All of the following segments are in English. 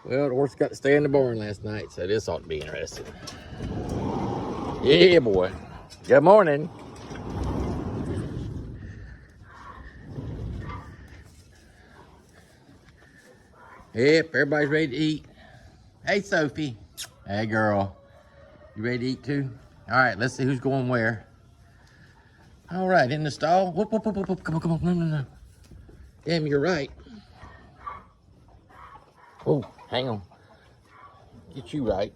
Well, the horse got to stay in the barn last night, so this ought to be interesting. Yeah, boy. Good morning. Yep, everybody's ready to eat. Hey, Sophie. Hey, girl. You ready to eat too? All right, let's see who's going where. All right, in the stall. Whoop, whoop, whoop, whoop, whoop. Come on, come on. No, no, no. Damn, you're right. Oh, hang on. Get you right.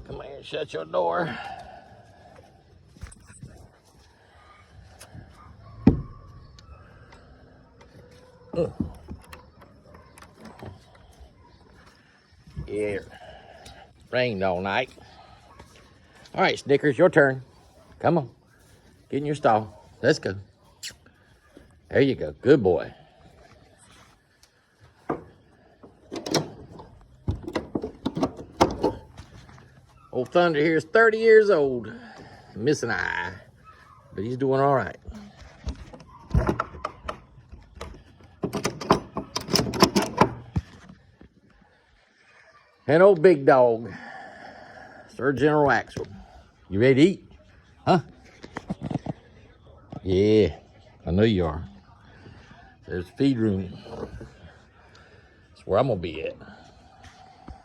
Come here and shut your door. Yeah. Rained all night. All right, Snickers, your turn. Come on. Get in your stall. Let's go. There you go. Good boy. Old Thunder here is 30 years old. Missing an eye. But he's doing all right. And old Big Dog, Sir General Axel. You ready to eat? Huh? Yeah, I know you are. There's the feed room. That's where I'm gonna be at.